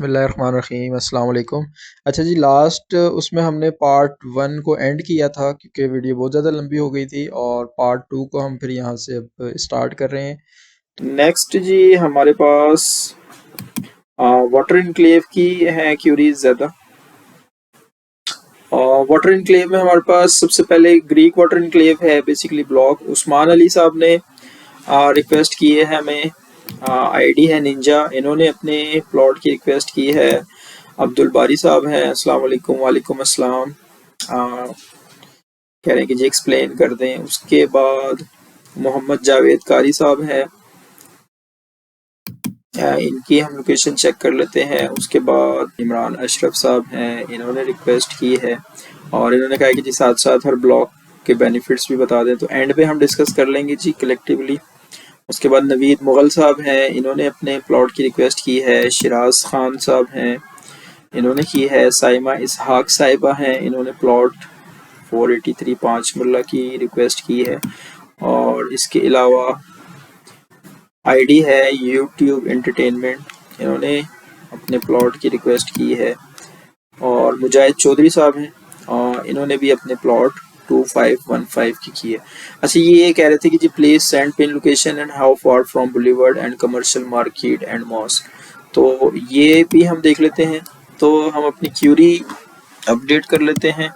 बिस्मिल्लाहिर्रहमानिर्रहीम अस्सलाम वालेकुम। अच्छा जी, लास्ट उसमें हमने पार्ट 1 को एंड किया था क्योंकि वीडियो बहुत ज़्यादा लंबी हो गई थी और पार्ट 2 को हम फिर यहाँ से अब स्टार्ट कर रहे हैं। नेक्स्ट जी हमारे पास वाटर इनक्लेव की है क्यूरीज ज़्यादा। वाटर इनक्लेव में हमारे पास सबसे पहले ग्रीक वाटर इनक्लेव है, बेसिकली ब्लॉक। उस्मान अली साहब ने रिक्वेस्ट की है हमें, आईडी है निंजा, इन्होंने अपने प्लॉट की रिक्वेस्ट की है। अब्दुल बारी साहब हैं, अस्सलाम वालेकुम। वालेकुम अस्सलाम। कह रहे हैं कि जी एक्सप्लेन कर दें। उसके बाद मोहम्मद जावेद कारी साहब हैं, इनकी हम लोकेशन चेक कर लेते हैं। उसके बाद इमरान अशरफ साहब हैं, इन्होंने रिक्वेस्ट की है और इन्होंने कहा कि जी साथ साथ हर ब्लॉक के बेनिफिट्स भी बता दें, तो एंड पे हम डिस्कस कर लेंगे जी कलेक्टिवली। उसके बाद नवीद मुगल साहब हैं, इन्होंने अपने प्लॉट की रिक्वेस्ट की है। शिराज खान साहब हैं, इन्होंने की है। साइमा इसहाक साहिबा हैं, इन्होंने प्लॉट 483 5 मुल्ला की रिक्वेस्ट की है। और इसके अलावा आईडी है यूट्यूब एंटरटेनमेंट, इन्होंने अपने प्लॉट की रिक्वेस्ट की है। और मुजाहिद चौधरी साहब हैं और इन्होंने भी अपने प्लॉट 2515 की है। अच्छा, ये कह रहे थे कि जी please send pin location and how far from boulevard and commercial market and mosque, तो ये भी हम देख लेते हैं। तो हम अपनी क्यूरी अपडेट कर लेते हैं।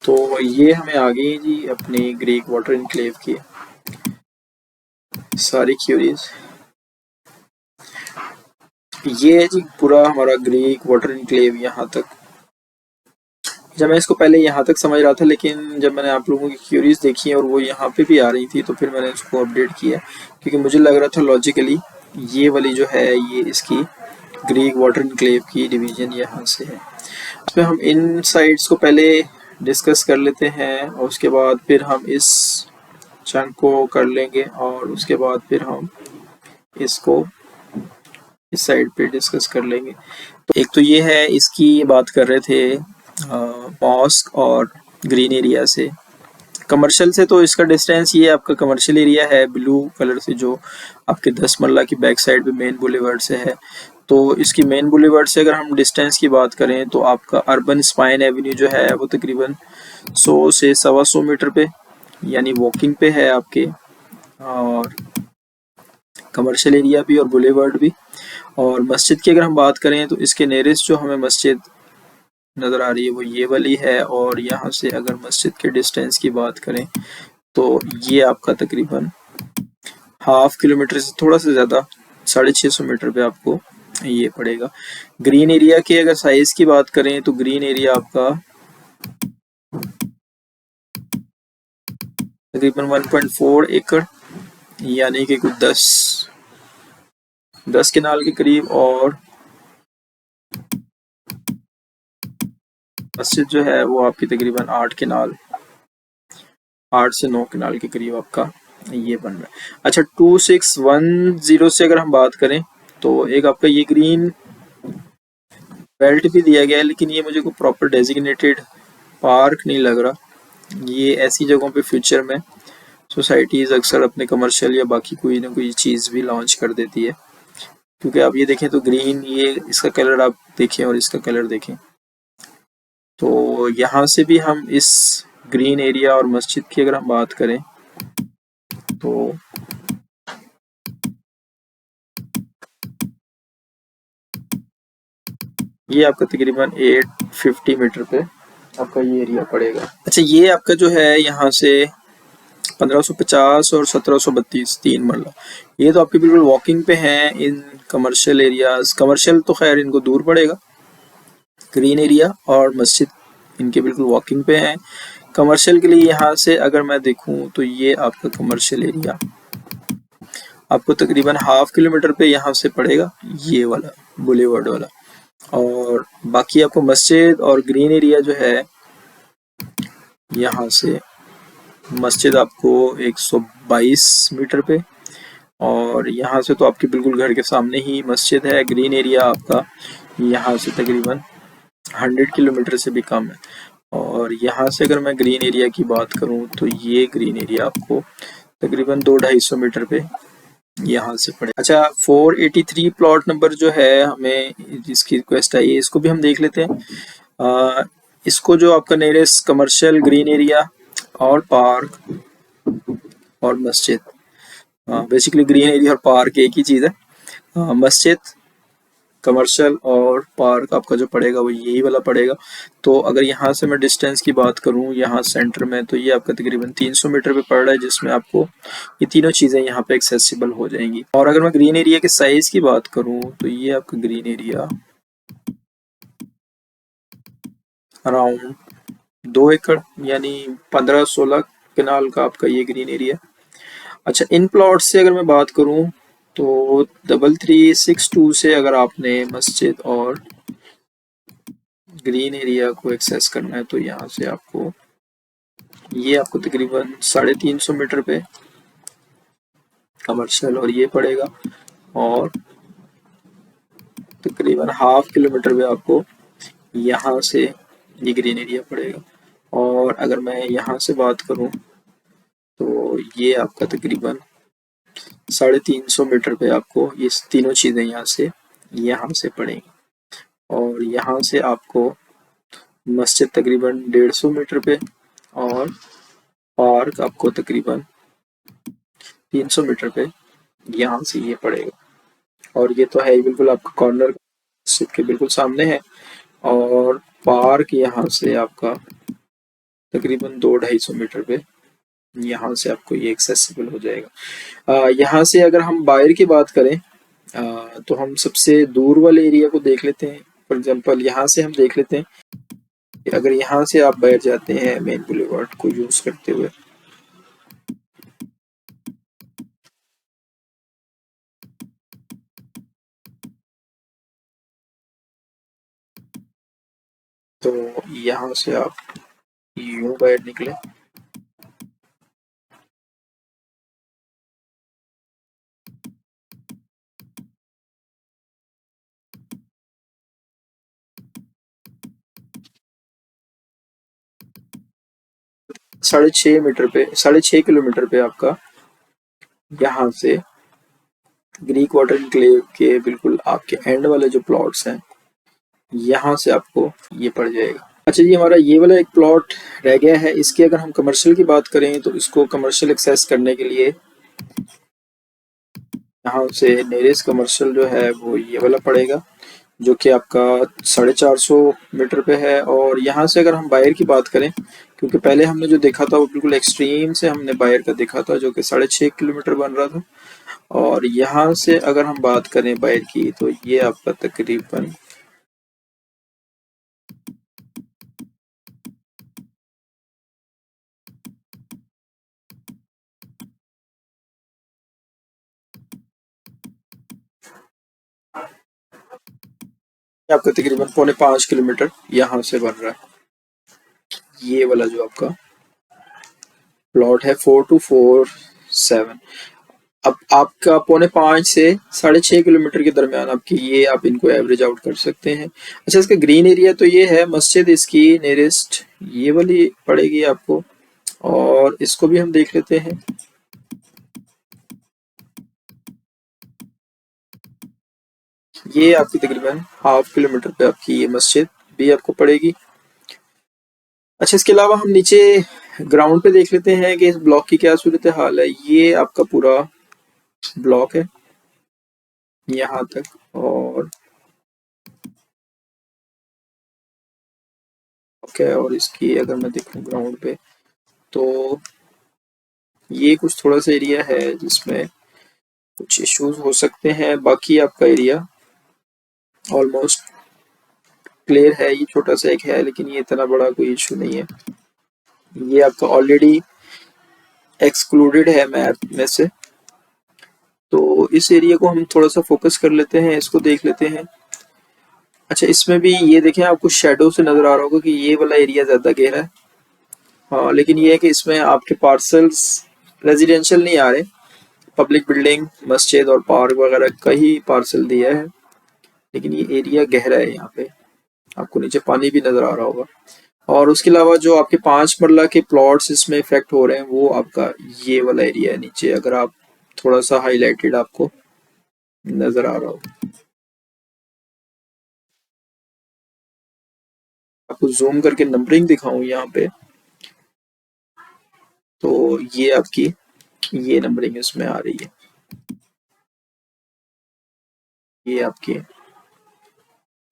तो ये हमें आ गई जी अपनी ग्रीक वाटर इनक्लेव की सारी क्यूरीज। ये है जी पूरा हमारा ग्रीक वाटर इनक्लेव यहाँ तक। जब मैं इसको पहले यहाँ तक समझ रहा था, लेकिन जब मैंने आप लोगों की क्यूरीज देखी और वो यहाँ पे भी आ रही थी, तो फिर मैंने इसको अपडेट किया क्योंकि मुझे लग रहा था लॉजिकली ये वाली जो है ये इसकी ग्रीक वाटर इनक्लेव की डिवीजन यहाँ से है। इसमें हम इन साइड्स को पहले डिस्कस कर लेते हैं और उसके बाद फिर हम इस चंक को कर लेंगे और उसके बाद फिर हम इसको इस साइड पे डिस्कस कर लेंगे। तो एक तो ये है, इसकी बात कर रहे थे मॉस्क और ग्रीन एरिया से। कमर्शियल से तो इसका डिस्टेंस ये आपका कमर्शियल एरिया है ब्लू कलर से, जो आपके 10 मल्ला की बैक साइड पे मेन बुलेवर्ड से है। तो इसकी मेन बुलेवर्ड से अगर हम डिस्टेंस की बात करें तो आपका अर्बन स्पाइन एवेन्यू जो है वो तकरीबन 100 से 125 मीटर पे यानी वॉकिंग पे है आपके, और कमर्शियल एरिया भी और बुलेवर्ड भी। और मस्जिद की अगर हम बात करें तो इसके नियरेस्ट जो हमें मस्जिद नज़र आ रही है वो ये वाली है। और यहाँ से अगर मस्जिद के डिस्टेंस की बात करें तो ये आपका तकरीबन ½ किलोमीटर से थोड़ा सा ज़्यादा 650 मीटर पे आपको ये पड़ेगा। ग्रीन एरिया के अगर साइज की बात करें तो ग्रीन एरिया आपका तकरीबन 1.4 एकड़ यानी कि कुछ 10 किनाल के करीब। और मस्जिद जो है वो आपकी तकरीबन 8 से 9 किनाल के करीब आपका ये बन रहा है। अच्छा, 2610 से अगर हम बात करें तो एक आपका ये ग्रीन बेल्ट भी दिया गया है, लेकिन ये मुझे को प्रॉपर डेजिग्नेटेड पार्क नहीं लग रहा। ये ऐसी जगहों पे फ्यूचर में सोसाइटीज़ अक्सर अपने कमर्शियल या बाकी कोई ना कोई चीज़ भी लॉन्च कर देती है। क्योंकि आप ये देखें तो ग्रीन, ये इसका कलर आप देखें और इसका कलर देखें, तो यहाँ से भी हम इस ग्रीन एरिया और मस्जिद की अगर हम बात करें तो ये आपका तकरीबन 850 मीटर पे आपका ये एरिया पड़ेगा। अच्छा, ये आपका जो है यहाँ से 1550 और 1732 3 मरला, ये तो आपके बिल्कुल वॉकिंग पे हैं इन कमर्शियल एरियाज। कमर्शियल तो खैर इनको दूर पड़ेगा, ग्रीन एरिया और मस्जिद इनके बिल्कुल वॉकिंग पे हैं। कमर्शियल के लिए यहाँ से अगर मैं देखूँ तो ये आपका कमर्शियल एरिया आपको तकरीबन ½ किलोमीटर पे यहाँ से पड़ेगा, ये वाला बुलेवर्ड वाला। और बाकी आपको मस्जिद और ग्रीन एरिया जो है यहाँ से मस्जिद आपको 122 मीटर पे, और यहाँ से तो आपके बिल्कुल घर के सामने ही मस्जिद है। ग्रीन एरिया आपका यहाँ से तकरीबन 100 किलोमीटर से भी कम है। और यहाँ से अगर मैं ग्रीन एरिया की बात करूँ तो ये ग्रीन एरिया आपको तकरीबन 200-250 मीटर पे यहाँ से पड़े। अच्छा, 483 प्लॉट नंबर जो है, हमें जिसकी रिक्वेस्ट आई है इसको भी हम देख लेते हैं। इसको जो आपका नियरेस्ट कमर्शियल ग्रीन एरिया और पार्क और मस्जिद, बेसिकली ग्रीन एरिया और पार्क एक ही चीज़ है। मस्जिद, कमर्शियल और पार्क आपका जो पड़ेगा वो यही वाला पड़ेगा। तो अगर यहाँ से मैं डिस्टेंस की बात करूँ यहाँ सेंटर में, तो ये आपका तकरीबन 300 मीटर पे पड़ रहा है, जिसमें आपको ये तीनों चीज़ें यहाँ पे एक्सेसिबल हो जाएंगी। और अगर मैं ग्रीन एरिया के साइज़ की बात करूँ तो ये आपका ग्रीन एरिया अराउंड 2 एकड़ यानी 15-16 कनाल का आपका ये ग्रीन एरिया। अच्छा, इन प्लॉट से अगर मैं बात करूँ तो 3362 से अगर आपने मस्जिद और ग्रीन एरिया को एक्सेस करना है तो यहाँ से आपको ये आपको तकरीबन 350 मीटर पे कमर्शियल और ये पड़ेगा, और तकरीबन हाफ किलोमीटर पे आपको यहाँ से ये ग्रीन एरिया पड़ेगा। और अगर मैं यहाँ से बात करूँ तो ये आपका तकरीबन 350 मीटर पे आपको ये तीनों चीज़ें यहाँ से पड़ेंगी। और यहाँ से आपको मस्जिद तकरीबन 150 मीटर पे और पार्क आपको तकरीबन 300 मीटर पे यहाँ से ये पड़ेगा। और ये तो है ही बिल्कुल आपका कॉर्नर मस्जिद के बिल्कुल सामने है। और पार्क यहाँ से आपका तकरीबन 200-250 मीटर पे यहाँ से आपको ये एक्सेसिबल हो जाएगा। यहाँ से अगर हम बाहर की बात करें तो हम सबसे दूर वाले एरिया को देख लेते हैं। फॉर एग्जांपल यहाँ से हम देख लेते हैं कि अगर यहाँ से आप बाहर जाते हैं मेन बुलेवार्ड को यूज करते हुए, तो यहाँ से आप यूं बाहर निकले, साढ़े छः किलोमीटर पे आपका यहाँ से ग्रीक वाटर इनक्लेव के बिल्कुल आपके एंड वाले जो प्लॉट्स हैं यहाँ से आपको ये पड़ जाएगा। अच्छा जी, हमारा ये वाला एक प्लॉट रह गया है। इसकी अगर हम कमर्शियल की बात करें तो इसको कमर्शियल एक्सेस करने के लिए यहाँ से नियरेस्ट कमर्शियल जो है वो ये वाला पड़ेगा, जो कि आपका 450 मीटर पे है। और यहाँ से अगर हम बायर की बात करें, क्योंकि पहले हमने जो देखा था वो बिल्कुल एक्सट्रीम से हमने बायर का देखा था जो कि 6.5 किलोमीटर बन रहा था। और यहाँ से अगर हम बात करें बायर की तो ये आपका तकरीबन आपका तकरीबन 4.5 किलोमीटर यहाँ से बन रहा है। ये वाला जो आपका प्लॉट है 4247, अब आपका 4.5 से 6.5 किलोमीटर के दरमियान आपकी ये आप इनको एवरेज आउट कर सकते हैं। अच्छा, इसका ग्रीन एरिया तो ये है, मस्जिद इसकी नियरेस्ट ये वाली पड़ेगी आपको, और इसको भी हम देख लेते हैं। ये आपकी तकरीबन हाफ किलोमीटर पे आपकी ये मस्जिद भी आपको पड़ेगी। अच्छा, इसके अलावा हम नीचे ग्राउंड पे देख लेते हैं कि इस ब्लॉक की क्या सूरत हाल है। ये आपका पूरा ब्लॉक है यहाँ तक, और ओके, और इसकी अगर मैं देखूँ ग्राउंड पे तो ये कुछ थोड़ा सा एरिया है जिसमें कुछ इश्यूज हो सकते हैं। बाकी आपका एरिया ऑलमोस्ट क्लियर है। ये छोटा सा एक है लेकिन ये इतना बड़ा कोई इशू नहीं है। ये आपका ऑलरेडी एक्सक्लूडेड है मैप में से, तो इस एरिया को हम थोड़ा सा फोकस कर लेते हैं, इसको देख लेते हैं। अच्छा, इसमें भी ये देखें, आपको शेडो से नजर आ रहा होगा कि ये वाला एरिया ज्यादा गहरा है। हाँ, लेकिन ये है कि इसमें आपके पार्सल्स रेजिडेंशियल नहीं आ रहे, पब्लिक बिल्डिंग, मस्जिद और पार्क वगैरह का ही पार्सल दिया है, लेकिन ये एरिया गहरा है यहाँ पे। आपको नीचे पानी भी नजर आ रहा होगा। और उसके अलावा जो आपके 5 मरला के प्लॉट्स इसमें इफेक्ट हो रहे हैं वो आपका ये वाला एरिया है नीचे, अगर आप थोड़ा सा हाईलाइटेड आपको नजर आ रहा हो। आपको जूम करके नंबरिंग दिखाऊं यहाँ पे, तो ये आपकी ये नंबरिंग इसमें आ रही है, ये आपके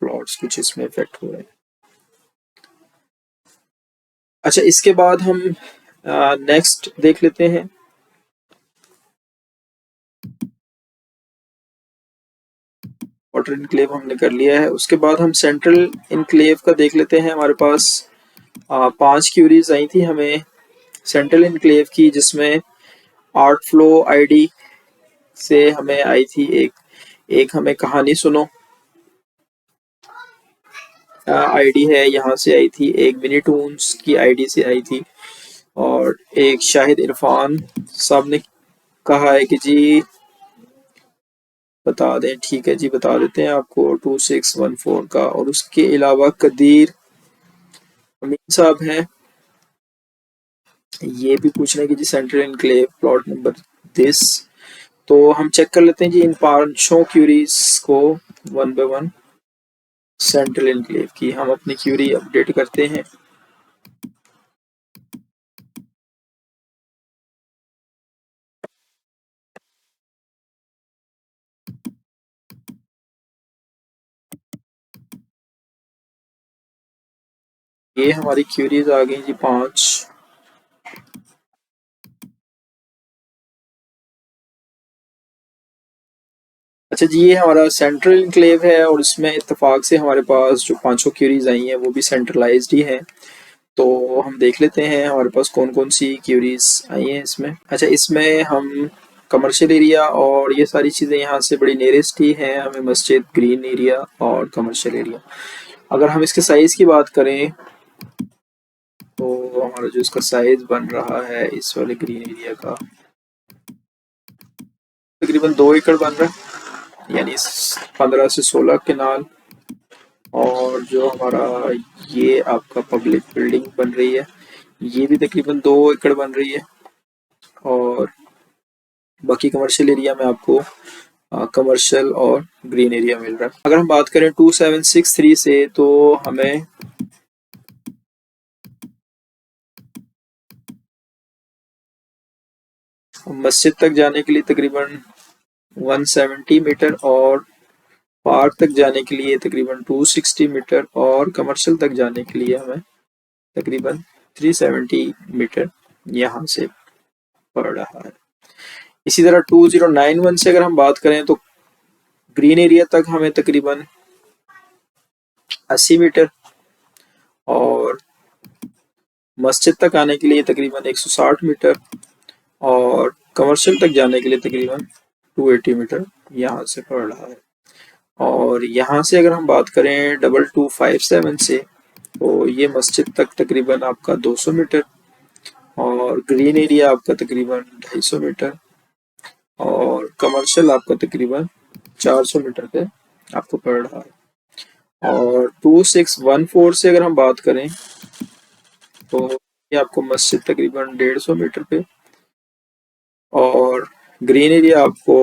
प्लॉट्स कुछ इसमें इफेक्ट हो रहे हैं। अच्छा, इसके बाद हम नेक्स्ट देख लेते हैं। वाटर इनक्लेव हमने कर लिया है, उसके बाद हम सेंट्रल इनक्लेव का देख लेते हैं। हमारे पास 5 क्यूरीज आई थी हमें सेंट्रल इनक्लेव की, जिसमें आर्ट फ्लो आईडी से हमें आई थी एक एक हमें कहानी सुनो आईडी है, यहाँ से आई थी एक मिनी टून्स की आईडी से आई थी, और एक शाहिद इरफान साहब ने कहा है कि जी बता दें। ठीक है जी, बता देते हैं आपको 2614 का। और उसके अलावा कदीर अमीन साहब हैं, ये भी पूछ रहे हैं कि जी central enclave plot number this. तो हम चेक कर लेते हैं जी इन 5 क्यूरीज को one by one. Central enclave की हम अपनी क्यूरी अपडेट करते हैं। ये हमारी क्यूरीज आ गई जी 5। अच्छा जी, ये हमारा सेंट्रल इनक्लेव है और इसमें इत्तेफाक से हमारे पास जो 500 क्यूरीज आई हैं वो भी सेंट्रलाइज्ड ही हैं। तो हम देख लेते हैं हमारे पास कौन कौन सी क्यूरीज आई हैं इसमें। अच्छा, इसमें हम कमर्शियल एरिया और ये सारी चीज़ें यहाँ से बड़ी नियरेस्ट ही हैं हमें, मस्जिद, ग्रीन एरिया और कमर्शियल एरिया। अगर हम इसके साइज़ की बात करें तो हमारा जो इसका साइज़ बन रहा है इस वाले ग्रीन एरिया का तकरीबन 2 एकड़ बन रहा है, यानी 15 से 16 केनाल। और जो हमारा ये आपका पब्लिक बिल्डिंग बन रही है ये भी तकरीबन 2 एकड़ बन रही है। और बाकी कमर्शियल एरिया में आपको कमर्शियल और ग्रीन एरिया मिल रहा है। अगर हम बात करें 2763 से, तो हमें मस्जिद तक जाने के लिए तकरीबन 170 मीटर, और पार्क तक जाने के लिए तकरीबन 260 मीटर, और कमर्शियल तक जाने के लिए हमें तकरीबन 370 मीटर यहाँ से पड़ रहा है। इसी तरह 2091 से अगर हम बात करें तो ग्रीन एरिया तक हमें तकरीबन 80 मीटर, और मस्जिद तक आने के लिए तकरीबन 160 मीटर, और कमर्शियल तक जाने के लिए तकरीबन 280 मीटर यहाँ से पड़ रहा है। और यहाँ से अगर हम बात करें 2257 से, तो ये मस्जिद तक तकरीबन आपका 200 मीटर, और ग्रीन एरिया आपका तकरीबन 250 मीटर, और कमर्शियल आपका तकरीबन 400 मीटर पे आपको पड़ रहा है। और 2614 से अगर हम बात करें तो ये आपको मस्जिद तकरीबन 150 मीटर पे, और ग्रीन एरिया आपको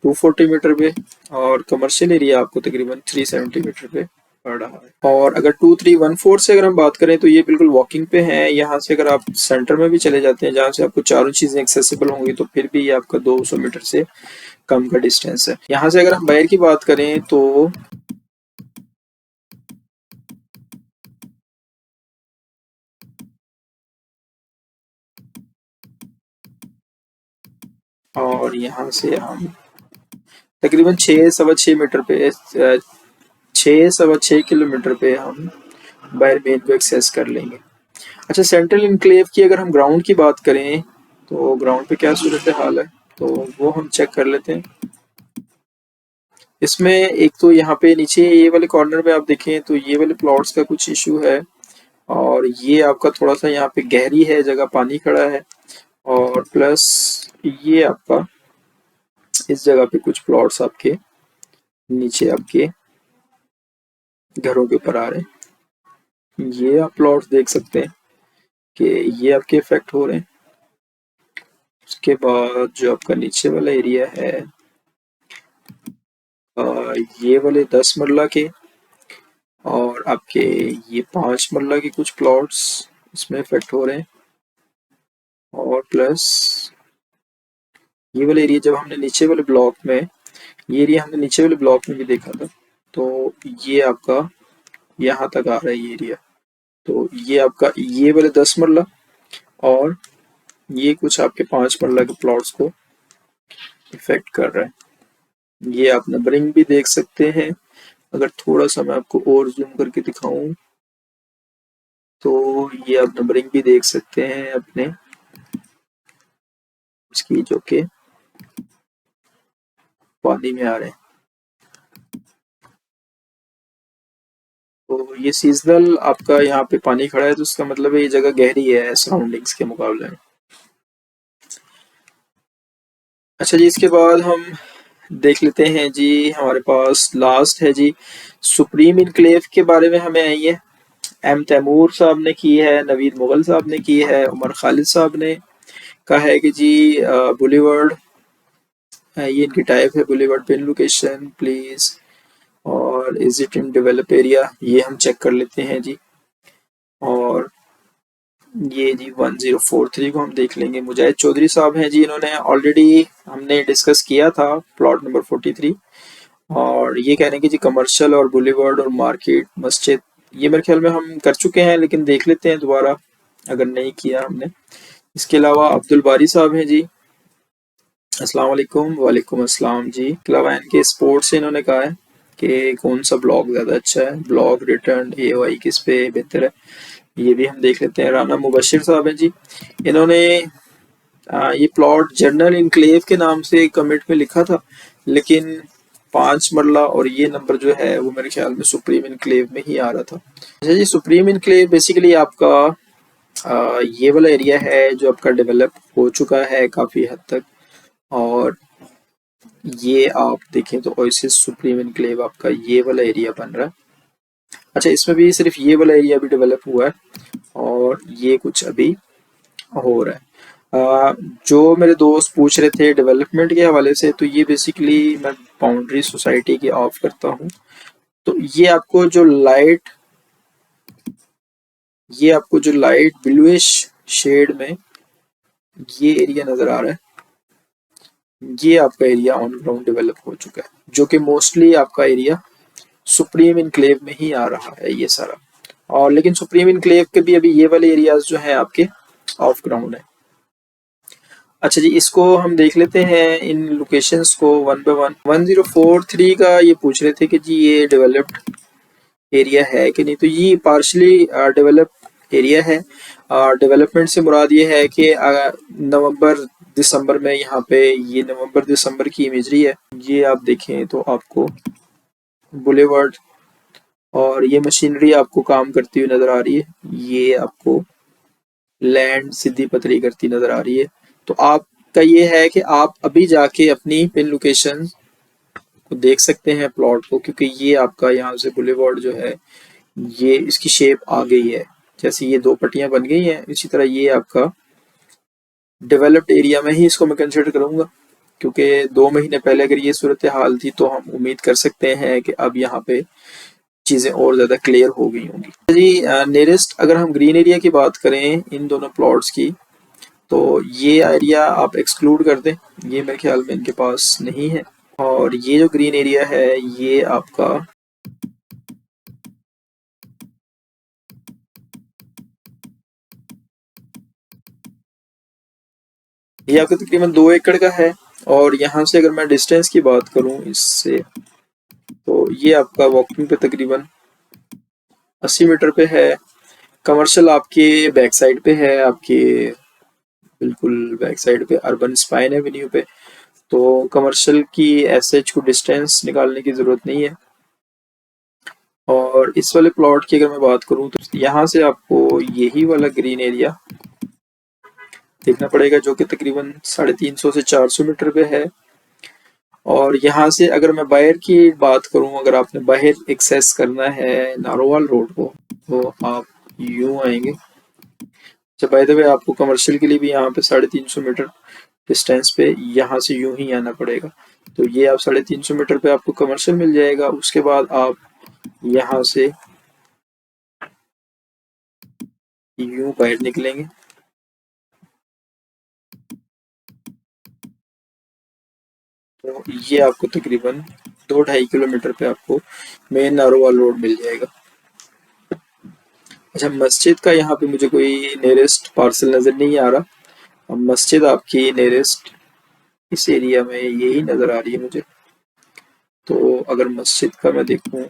240 मीटर पे, और कमर्शियल एरिया आपको तकरीबन 370 मीटर पे पड़ रहा है। और अगर 2314 से अगर हम बात करें तो ये बिल्कुल वॉकिंग पे है। यहाँ से अगर आप सेंटर में भी चले जाते हैं जहाँ से आपको चारों चीजें एक्सेसिबल होंगी, तो फिर भी ये आपका 200 मीटर से कम का डिस्टेंस है। यहाँ से अगर हम बाहर की बात करें तो और यहाँ से हम तकरीबन 6 सवा 6 मीटर पे 6 सवा 6 किलोमीटर पे हम बाहर मेन को एक्सेस कर लेंगे। अच्छा, सेंट्रल इनक्लेव की अगर हम ग्राउंड की बात करें तो ग्राउंड पे क्या सूरत हाल है, तो वो हम चेक कर लेते हैं। इसमें एक तो यहाँ पे नीचे ये वाले कॉर्नर में आप देखें तो ये वाले प्लॉट्स का कुछ इशू है, और ये आपका थोड़ा सा यहाँ पे गहरी है जगह, पानी खड़ा है, और प्लस ये आपका इस जगह पे कुछ प्लॉट्स आपके नीचे आपके घरों के ऊपर आ रहे हैं। ये आप प्लॉट्स देख सकते हैं कि ये आपके इफेक्ट हो रहे हैं। उसके बाद जो आपका नीचे वाला एरिया है, ये वाले 10 मरला के और आपके ये 5 मरला के कुछ प्लॉट्स इसमें इफेक्ट हो रहे हैं। और प्लस ये वाला एरिया जब हमने नीचे वाले ब्लॉक में, ये एरिया हमने नीचे वाले ब्लॉक में भी देखा था, तो ये आपका यहाँ तक आ रहा है ये एरिया। तो ये आपका ये वाले 10 मरला और ये कुछ आपके 5 मरला के प्लॉट्स को इफेक्ट कर रहा है। ये आप नंबरिंग भी देख सकते हैं। अगर थोड़ा सा मैं आपको और जूम करके दिखाऊं तो ये आप नंबरिंग भी देख सकते हैं अपने इसकी, जो कि पानी में आ रहे हैं। तो ये सीजनल आपका यहाँ पे पानी खड़ा है, तो उसका मतलब है ये जगह गहरी है सराउंडिंग्स के मुकाबले में। अच्छा जी, इसके बाद हम देख लेते हैं जी, हमारे पास लास्ट है जी सुप्रीम इनक्लेव के बारे में हमें आई है। एम तैमूर साहब ने की है, नवीद मुगल साहब ने की है, उमर खालिद साहब ने कहा है कि जी बुलीवर्ड, ये इनकी टाइप है बुलीवर्ड पिन लोकेशन प्लीज, और is it in develop area, ये हम चेक कर लेते हैं जी। और ये जी 1043 को हम देख लेंगे। मुजाहिद चौधरी साहब हैं जी, इन्होंने ऑलरेडी हमने डिस्कस किया था प्लॉट नंबर 43, और ये कह रहे हैं कि जी कमर्शियल और बुलीवर्ड और मार्केट मस्जिद, ये मेरे ख्याल में हम कर चुके हैं, लेकिन देख लेते हैं दोबारा अगर नहीं किया हमने। इसके अलावा अब्दुल बारी साहब हैं जी, अस्सलाम वालेकुम। वालेकुम अस्सलाम जी। इसके अलावा इनके स्पोर्ट्स से इन्होंने कहा है कि कौन सा ब्लॉग ज़्यादा अच्छा है, ब्लॉग रिटर्न AOI किस पे बेहतर है, ये भी हम देख लेते हैं। राना मुबशिर साहब हैं जी, इन्होंने ये प्लॉट जर्नल इनक्लेव के नाम से कमेंट में लिखा था, लेकिन 5 मरला और ये नंबर जो है वो मेरे ख्याल में सुप्रीम इनक्लेव में ही आ रहा था। अच्छा जी, सुप्रीम इनक्लेव बेसिकली आपका ये वाला एरिया है जो आपका डेवलप हो चुका है काफ़ी हद तक, और ये आप देखें तो ओएसिस सुप्रीम इनक्लेव आपका ये वाला एरिया बन रहा है। अच्छा, इसमें भी सिर्फ ये वाला एरिया भी डेवलप हुआ है और ये कुछ अभी हो रहा है। जो मेरे दोस्त पूछ रहे थे डेवलपमेंट के हवाले से, तो ये बेसिकली मैं बाउंड्री सोसाइटी की ऑफ करता हूँ, तो ये आपको जो लाइट ब्लूइश शेड में ये एरिया नजर आ रहा है, ये आपका एरिया ऑन ग्राउंड डेवलप हो चुका है, जो कि मोस्टली आपका एरिया सुप्रीम इनक्लेव में ही आ रहा है ये सारा। और लेकिन सुप्रीम इनक्लेव के भी अभी ये वाले एरियाज जो हैं आपके ऑफ ग्राउंड है। अच्छा जी, इसको हम देख लेते हैं इन लोकेशंस को वन बाय वन। 1043 का ये पूछ रहे थे कि जी ये डेवलप्ड एरिया है कि नहीं, तो ये पार्शली डेवलप्ड एरिया है। डेवलपमेंट से मुराद ये है कि नवंबर दिसंबर में यहाँ पे, ये नवंबर दिसंबर की इमेजरी है, ये आप देखें तो आपको बुलेवर्ड और ये मशीनरी आपको काम करती हुई नजर आ रही है, ये आपको लैंड सीधी पतरी करती नजर आ रही है। तो आपका ये है कि आप अभी जाके अपनी पिन लोकेशन को देख सकते हैं प्लॉट को, क्योंकि ये आपका यहाँ से बुलेवर्ड जो है ये इसकी शेप आ गई है, जैसे ये दो पट्टियां बन गई हैं, इसी तरह ये आपका डेवलप्ड एरिया में ही इसको मैं कंसिडर करूंगा, क्योंकि 2 महीने पहले अगर ये सूरत हाल थी तो हम उम्मीद कर सकते हैं कि अब यहाँ पे चीजें और ज्यादा क्लियर हो गई होंगी। जी, नियरेस्ट अगर हम ग्रीन एरिया की बात करें इन दोनों प्लॉट्स की, तो ये एरिया आप एक्सक्लूड कर दें, ये मेरे ख्याल में इनके पास नहीं है। और ये जो ग्रीन एरिया है ये आपका, ये आपका तकरीबन 2 एकड़ का है। और यहाँ से अगर मैं डिस्टेंस की बात करूँ इससे, तो ये आपका वॉकिंग पे तकरीबन 80 मीटर पे है। कमर्शियल आपके बैक साइड पे है, आपके बिल्कुल बैक साइड पे अर्बन स्पाइन एवेन्यू पे, तो कमर्शियल की एसएच को डिस्टेंस निकालने की ज़रूरत नहीं है। और इस वाले प्लॉट की अगर मैं बात करूं तो यहाँ से आपको यही वाला ग्रीन एरिया देखना पड़ेगा, जो कि तकरीबन 350 से 400 मीटर पे है। और यहाँ से अगर मैं बाहर की बात करूँ, अगर आपने बाहर एक्सेस करना है नारोवाल रोड को, तो आप यूं आएंगे। अच्छा, बाय द वे आपको कमर्शियल के लिए भी यहाँ पे 350 मीटर डिस्टेंस पे यहाँ से यूं ही आना पड़ेगा। तो ये आप 350 मीटर पे आपको कमर्शियल मिल जाएगा। उसके बाद आप यहाँ से यूं बाहर निकलेंगे। तो ये आपको तकरीबन 2-2.5 किलोमीटर पे आपको मेन नारोवाल रोड मिल जाएगा। अच्छा, मस्जिद का यहाँ पे मुझे कोई नियरेस्ट पार्सल नज़र नहीं आ रहा। अब मस्जिद आपकी नियरेस्ट इस एरिया में यही नज़र आ रही है मुझे। तो अगर मस्जिद का मैं देखूँ,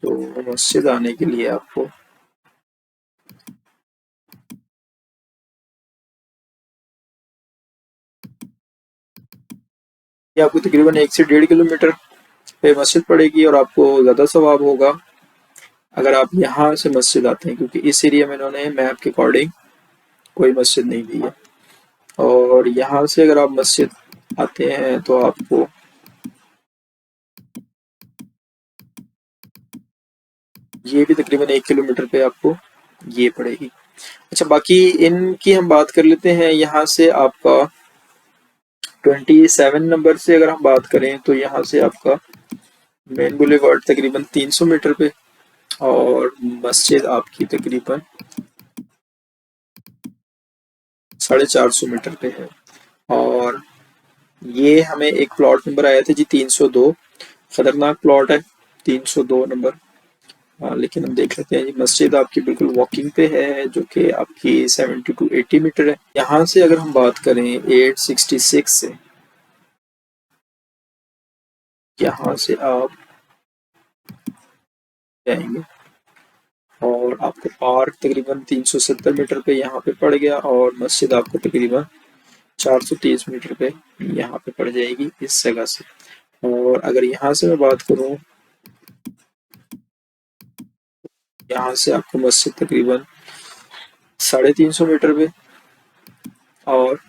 तो मस्जिद आने के लिए आपको ये आपको तकरीबन 1 से 1.5 किलोमीटर पे मस्जिद पड़ेगी और आपको ज़्यादा सवाब होगा अगर आप यहाँ से मस्जिद आते हैं, क्योंकि इस एरिया में इन्होंने मैप के अकॉर्डिंग कोई मस्जिद नहीं दी है। और यहाँ से अगर आप मस्जिद आते हैं तो आपको ये भी तकरीबन 1 किलोमीटर पे आपको ये पड़ेगी। अच्छा, बाकी इनकी हम बात कर लेते हैं। यहाँ से आपका 27 नंबर से अगर हम बात करें तो यहाँ से आपका मेन बुलेवार्ड तकरीबन 300 मीटर पे और मस्जिद आपकी तकरीबन 450 मीटर पे है। और ये हमें एक प्लॉट नंबर आया था जी 302, खतरनाक प्लॉट है 302 नंबर। लेकिन हम देख लेते हैं जी, मस्जिद आपकी बिल्कुल वॉकिंग पे है जो कि आपकी 70 to 80 मीटर है। यहाँ से अगर हम बात करें 866 से, यहाँ से आप जाएंगे और आपको पार्क तकरीबन 370 मीटर पे यहाँ पे पड़ गया और मस्जिद आपको तकरीबन 430 मीटर पे यहाँ पे पड़ जाएगी इस जगह से। और अगर यहाँ से मैं बात करूँ, यहाँ से आपको मस्जिद तकरीबन 350 मीटर पे और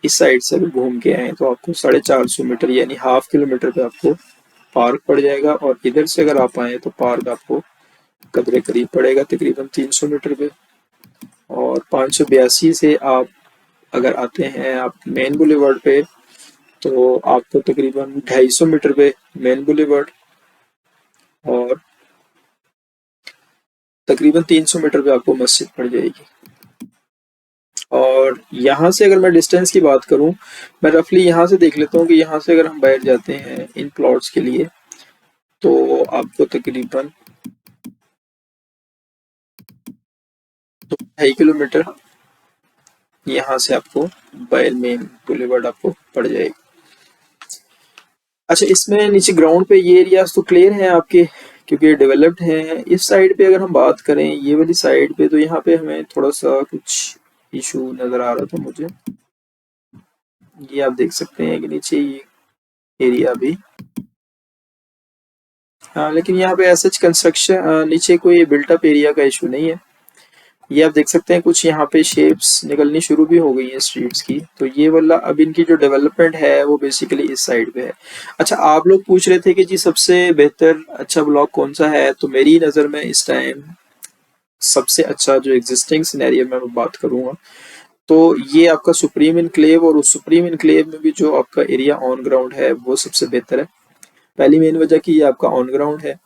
इस साइड से अगर घूम के आए तो आपको 450 मीटर यानी ½ किलोमीटर पे आपको पार्क पड़ जाएगा। और इधर से अगर आप आए तो पार्क आपको कदरे करीब पड़ेगा तकरीबन 300 मीटर पे। और 582 से आप अगर आते हैं आप मेन बुलेवार्ड पे, तो आपको तकरीबन 250 मीटर पे मेन बुलेवार्ड और तकरीबन 300 मीटर पे आपको मस्जिद पड़ जाएगी। और यहाँ से अगर मैं डिस्टेंस की बात करूँ, मैं रफली यहाँ से देख लेता हूँ कि यहाँ से अगर हम बैठ जाते हैं इन प्लॉट्स के लिए तो आपको तकरीबन 2.5 किलोमीटर यहाँ से आपको बाय मेन बुलेवार्ड आपको पड़ जाएगा। अच्छा, इसमें नीचे ग्राउंड पे ये एरियाज तो क्लियर हैं आपके, क्योंकि ये डेवलप्ड हैं। इस साइड पे अगर हम बात करें, ये वाली साइड पे, तो यहाँ पे हमें थोड़ा सा कुछ इशू नज़र आ रहा था मुझे। ये आप देख सकते हैं कि नीचे ये एरिया भी, हाँ, लेकिन यहाँ पे ऐसा कंस्ट्रक्शन नीचे कोई बिल्टअप एरिया का इशू नहीं है। ये आप देख सकते हैं कुछ यहाँ पे शेप्स निकलनी शुरू भी हो गई हैं स्ट्रीट्स की। तो ये वाला अब इनकी जो डेवलपमेंट है वो बेसिकली इस साइड पे है। अच्छा, आप लोग पूछ रहे थे कि जी सबसे बेहतर अच्छा ब्लॉक कौन सा है, तो मेरी नज़र में इस टाइम सबसे अच्छा जो एग्जिस्टिंग सिनेरियो में मैं बात करूंगा तो ये आपका सुप्रीम इनक्लेव, और उस सुप्रीम इनक्लेव में भी जो आपका एरिया ऑन ग्राउंड है वो सबसे बेहतर है। पहली मेन वजह कि ये आपका ऑन ग्राउंड है,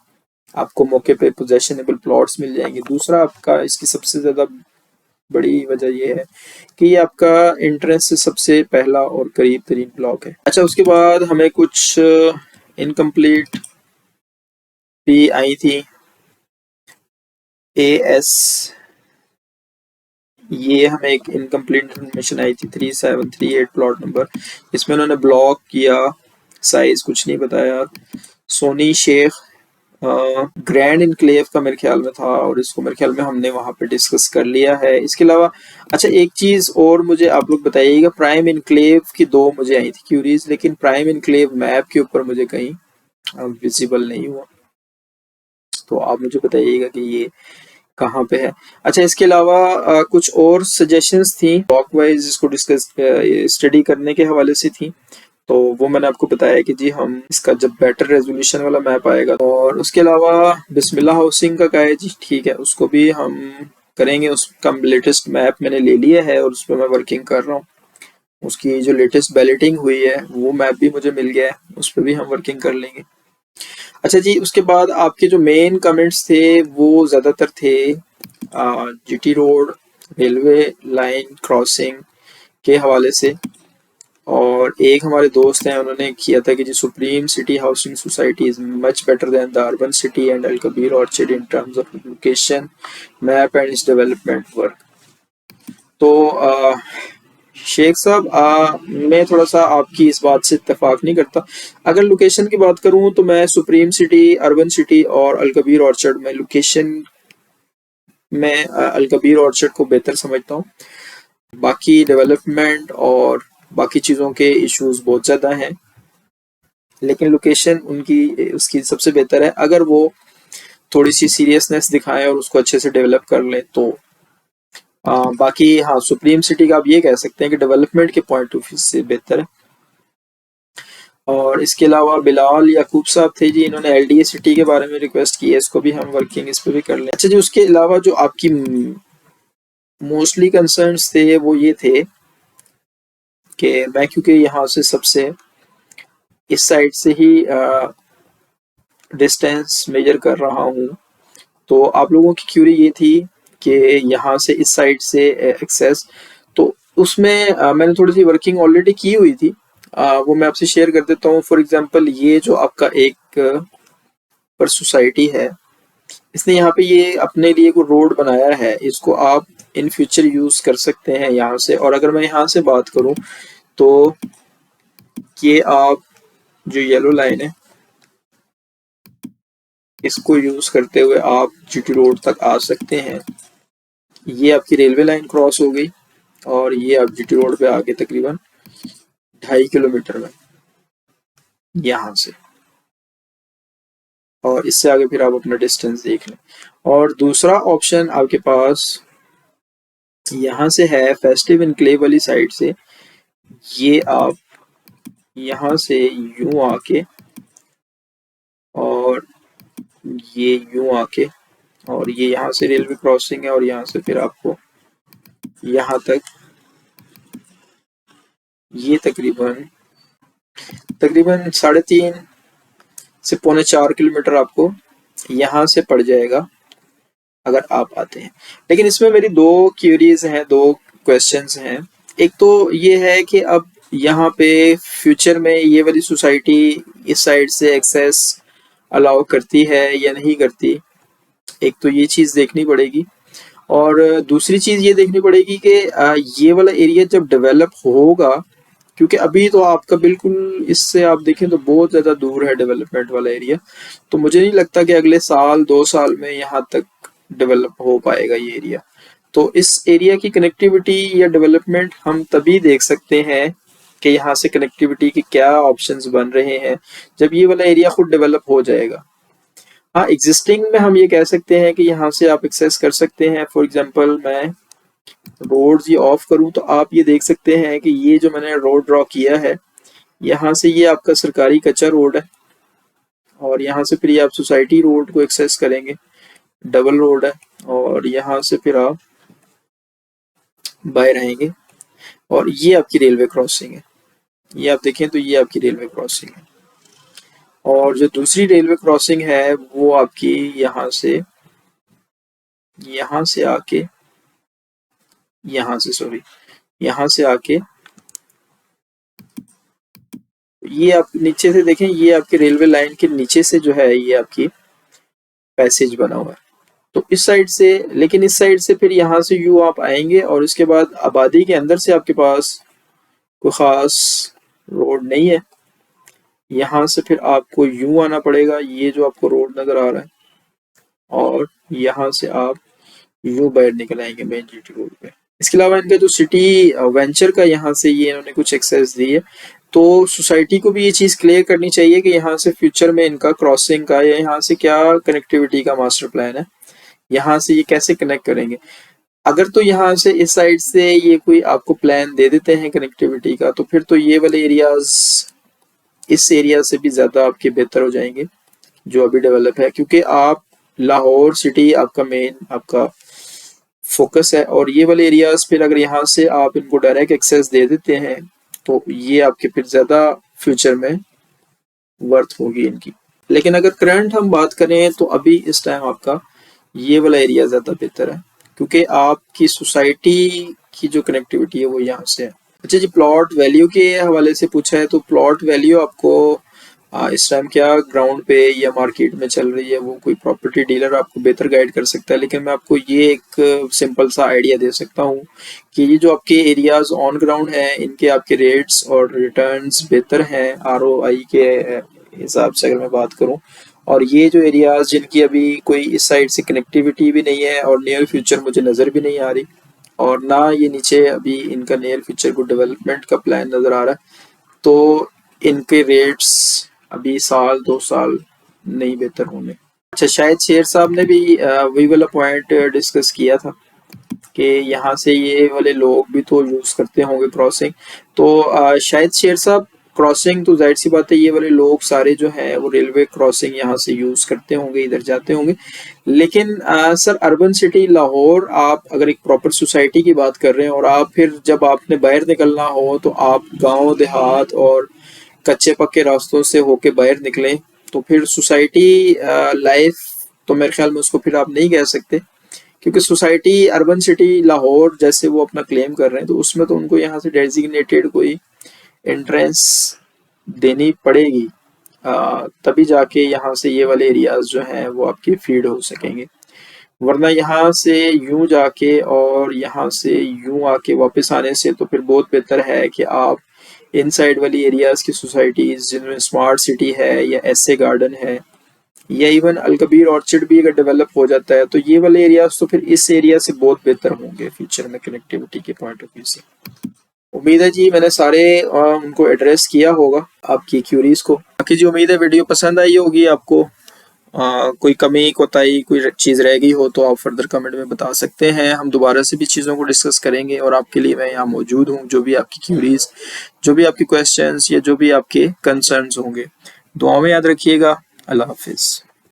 आपको मौके पे पोजेशनेबल प्लॉट्स मिल जाएंगे। दूसरा, आपका इसकी सबसे ज्यादा बड़ी वजह ये है कि ये आपका एंट्रेंस से सबसे पहला और करीब तरीन ब्लॉक है। अच्छा, उसके बाद हमें कुछ इनकम्प्लीट भी आई थी एएस, ये हमें एक इनकम्प्लीट इन्फॉर्मेशन आई थी 3738 प्लॉट नंबर। इसमें उन्होंने ब्लॉक किया, साइज कुछ नहीं बताया। सोनी शेख ग्रैंड इनक्लेव का मेरे ख्याल में था और इसको मेरे ख्याल में हमने वहां पे डिस्कस कर लिया है। इसके अलावा अच्छा, एक चीज और मुझे आप लोग बताइएगा, प्राइम इनक्लेव की दो मुझे आई थी क्यूरीज, लेकिन प्राइम इनक्लेव मैप के ऊपर मुझे कहीं विजिबल नहीं हुआ। तो आप मुझे बताइएगा कि ये कहाँ पे है। अच्छा, इसके अलावा कुछ और सजेशंस थी ब्लॉक वाइज इसको डिस्कस स्टडी करने के हवाले से थी, तो वो मैंने आपको बताया कि जी हम इसका जब बेटर रेजोल्यूशन वाला मैप आएगा। और उसके अलावा बिस्मिल्लाह हाउसिंग का क्या है जी, ठीक है, उसको भी हम करेंगे। उसका लेटेस्ट मैप मैंने ले लिया है और उस पर मैं वर्किंग कर रहा हूँ। उसकी जो लेटेस्ट बैलेटिंग हुई है वो मैप भी मुझे मिल गया है, उस पर भी हम वर्किंग कर लेंगे। अच्छा जी, उसके बाद आपके जो मेन कमेंट्स थे वो ज़्यादातर थे GT road, railway line crossing के हवाले से। और एक हमारे दोस्त हैं, उन्होंने किया था कि जी supreme city housing society is much better than the urban city and Al Kabir orchid in terms of location map and its development work. तो शेख साहब, मैं थोड़ा सा आपकी इस बात से इत्तेफाक नहीं करता। अगर लोकेशन की बात करूं तो मैं सुप्रीम सिटी, अर्बन सिटी और अल कबीर ऑर्चर्ड में लोकेशन में अल कबीर ऑर्चर्ड को बेहतर समझता हूं। बाकी डेवलपमेंट और बाकी चीज़ों के इश्यूज बहुत ज़्यादा हैं, लेकिन लोकेशन उनकी उसकी सबसे बेहतर है। अगर वो थोड़ी सी सीरियसनेस दिखाएं और उसको अच्छे से डेवलप कर लें तो बाकी हाँ, सुप्रीम सिटी का आप ये कह सकते हैं कि डेवलपमेंट के पॉइंट ऑफ व्यू से बेहतर है। और इसके अलावा बिलाल याकूब साहब थे जी, इन्होंने एलडीए सिटी के बारे में रिक्वेस्ट की है, इसको भी हम वर्किंग इस पे भी कर लें। अच्छा जी, उसके अलावा जो आपकी मोस्टली कंसर्न्स थे वो ये थे कि मैं क्योंकि यहाँ से सबसे इस साइड से ही डिस्टेंस मेजर कर रहा हूँ, तो आप लोगों की क्यूरी ये थी कि यहाँ से इस साइड से एक्सेस, तो उसमें मैंने थोड़ी सी वर्किंग ऑलरेडी की हुई थी, वो मैं आपसे शेयर कर देता हूँ। फॉर एग्जांपल, ये जो आपका एक पर सोसाइटी है, इसने यहाँ पे ये अपने लिए को रोड बनाया है, इसको आप इन फ्यूचर यूज कर सकते हैं यहाँ से। और अगर मैं यहाँ से बात करूँ तो ये आप जो येलो लाइन है इसको यूज करते हुए आप जीटी रोड तक आ सकते हैं। ये आपकी रेलवे लाइन क्रॉस हो गई और ये आप जीटी रोड पे आगे तकरीबन 2.5 किलोमीटर में यहाँ से, और इससे आगे फिर आप अपना डिस्टेंस देख लें। और दूसरा ऑप्शन आपके पास यहाँ से है फेस्टिव इनक्लेव वाली साइड से। ये आप यहाँ से यूं आके और ये यूं आके और ये यहाँ से रेलवे क्रॉसिंग है और यहाँ से फिर आपको यहाँ तक ये तकरीबन तकरीबन 3.5 से 3.25 किलोमीटर आपको यहाँ से पड़ जाएगा अगर आप आते हैं। लेकिन इसमें मेरी दो क्यूरीज हैं, दो क्वेश्चंस हैं। एक तो ये है कि अब यहाँ पे फ्यूचर में ये वाली सोसाइटी इस साइड से एक्सेस अलाउ करती है या नहीं करती, एक तो ये चीज़ देखनी पड़ेगी। और दूसरी चीज़ ये देखनी पड़ेगी कि ये वाला एरिया जब डेवलप होगा, क्योंकि अभी तो आपका बिल्कुल इससे आप देखें तो बहुत ज़्यादा दूर है डेवलपमेंट वाला एरिया, तो मुझे नहीं लगता कि अगले साल 2 साल में यहाँ तक डेवलप हो पाएगा ये एरिया। तो इस एरिया की कनेक्टिविटी या डेवलपमेंट हम तभी देख सकते हैं कि यहाँ से कनेक्टिविटी के क्या ऑप्शंस बन रहे हैं जब ये वाला एरिया खुद डेवलप हो जाएगा। हाँ, एग्जिस्टिंग में हम ये कह सकते हैं कि यहाँ से आप एक्सेस कर सकते हैं। फॉर एग्जांपल, मैं रोड्स ये ऑफ करूँ तो आप ये देख सकते हैं कि ये जो मैंने रोड ड्रॉ किया है, यहाँ से ये आपका सरकारी कच्चा रोड है और यहाँ से फिर ये आप सोसाइटी रोड को एक्सेस करेंगे, डबल रोड है, और यहाँ से फिर आप बाहर आएंगे और ये आपकी रेलवे क्रॉसिंग है। ये आप देखें तो ये आपकी रेलवे क्रॉसिंग है, और जो दूसरी रेलवे क्रॉसिंग है वो आपकी यहाँ से आके यहाँ से आके ये आप नीचे से देखें, ये आपके रेलवे लाइन के नीचे से जो है ये आपकी पैसेज बना हुआ है, तो इस साइड से। लेकिन इस साइड से फिर यहाँ से यू आप आएंगे और इसके बाद आबादी के अंदर से आपके पास कोई खास रोड नहीं है। यहाँ से फिर आपको यूं आना पड़ेगा, ये जो आपको रोड नजर आ रहा है, और यहाँ से आप यूं बाहर निकल आएंगे मेन जीटी रोड पे। इसके अलावा इनका जो सिटी वेंचर का यहाँ से ये इन्होंने कुछ एक्सेस दी है, तो सोसाइटी को भी ये चीज़ क्लियर करनी चाहिए कि यहाँ से फ्यूचर में इनका क्रॉसिंग का या यहाँ से क्या कनेक्टिविटी का मास्टर प्लान है यहाँ से ये कैसे कनेक्ट करेंगे? अगर तो यहाँ से इस साइड से ये कोई आपको प्लान दे देते हैं कनेक्टिविटी का, तो फिर तो ये वाले एरियाज इस एरिया से भी ज़्यादा आपके बेहतर हो जाएंगे जो अभी डेवलप है, क्योंकि आप लाहौर सिटी आपका मेन आपका फोकस है, और ये वाले एरियाज फिर अगर यहाँ से आप इनको डायरेक्ट एक्सेस दे देते हैं तो ये आपके फिर ज़्यादा फ्यूचर में वर्थ होगी इनकी। लेकिन अगर करंट हम बात करें तो अभी इस टाइम आपका ये वाला एरिया ज़्यादा बेहतर है, क्योंकि आपकी सोसाइटी की जो कनेक्टिविटी है वो यहाँ से है। अच्छा जी, प्लॉट वैल्यू के हवाले से पूछा है, तो प्लॉट वैल्यू आपको इस टाइम क्या ग्राउंड पे या मार्केट में चल रही है वो कोई प्रॉपर्टी डीलर आपको बेहतर गाइड कर सकता है, लेकिन मैं आपको ये एक सिंपल सा आइडिया दे सकता हूँ कि ये जो आपके एरियाज ऑन ग्राउंड हैं इनके आपके रेट्स और रिटर्न्स बेहतर हैं आरओआई के हिसाब से अगर मैं बात करूँ। और ये जो एरियाज जिनकी अभी कोई इस साइड से कनेक्टिविटी भी नहीं है और नियर फ्यूचर मुझे नज़र भी नहीं आ रही, और ना ये नीचे अभी इनका नियर फ्यूचर को डेवलपमेंट का प्लान नज़र आ रहा है, तो इनके रेट्स अभी साल 2 साल नहीं बेहतर होंगे। अच्छा, शायद शेर साहब ने भी वही वाला पॉइंट डिस्कस किया था कि यहाँ से ये वाले लोग भी तो यूज़ करते होंगे क्रॉसिंग, तो शायद शेर साहब क्रॉसिंग तो जाहिर सी बात है ये वाले लोग सारे जो हैं वो रेलवे क्रॉसिंग यहाँ से यूज़ करते होंगे, इधर जाते होंगे। लेकिन सर अर्बन सिटी लाहौर आप अगर एक प्रॉपर सोसाइटी की बात कर रहे हैं और आप फिर जब आपने बाहर निकलना हो तो आप गांव देहात और कच्चे पक्के रास्तों से होके बाहर निकलें, तो फिर सोसाइटी लाइफ तो मेरे ख्याल में उसको फिर आप नहीं कह सकते, क्योंकि सोसाइटी अर्बन सिटी लाहौर जैसे वो अपना क्लेम कर रहे हैं तो उसमें तो उनको यहाँ से डेजिग्नेटेड कोई एंट्रेंस देनी पड़ेगी, तभी जाके यहाँ से ये वाले एरियाज जो हैं वो आपके फीड हो सकेंगे। वरना यहाँ से यूं जाके और यहाँ से यूं आके वापस आने से तो फिर बहुत बेहतर है कि आप इनसाइड वाली एरियाज की सोसाइटीज जिनमें स्मार्ट सिटी है या एसए गार्डन है या इवन अलकबीर ऑर्चिड भी अगर डेवलप हो जाता है तो ये वाले एरियाज तो फिर इस एरिया से बहुत बेहतर होंगे फ्यूचर में कनेक्टिविटी के पॉइंट ऑफ व्यू से। उम्मीद है जी मैंने सारे उनको एड्रेस किया होगा आपकी क्यूरीज को। बाकी जी उम्मीद है वीडियो पसंद आई होगी आपको। कोई कमी कोताही कोई चीज़ रह गई हो तो आप फर्दर कमेंट में बता सकते हैं, हम दोबारा से भी चीज़ों को डिस्कस करेंगे और आपके लिए मैं यहाँ मौजूद हूँ। जो भी आपकी क्यूरीज, जो भी आपकी क्वेश्चंस या जो भी आपके कंसर्न्स होंगे, दुआ में याद रखिएगा। अल्लाह हाफिज़।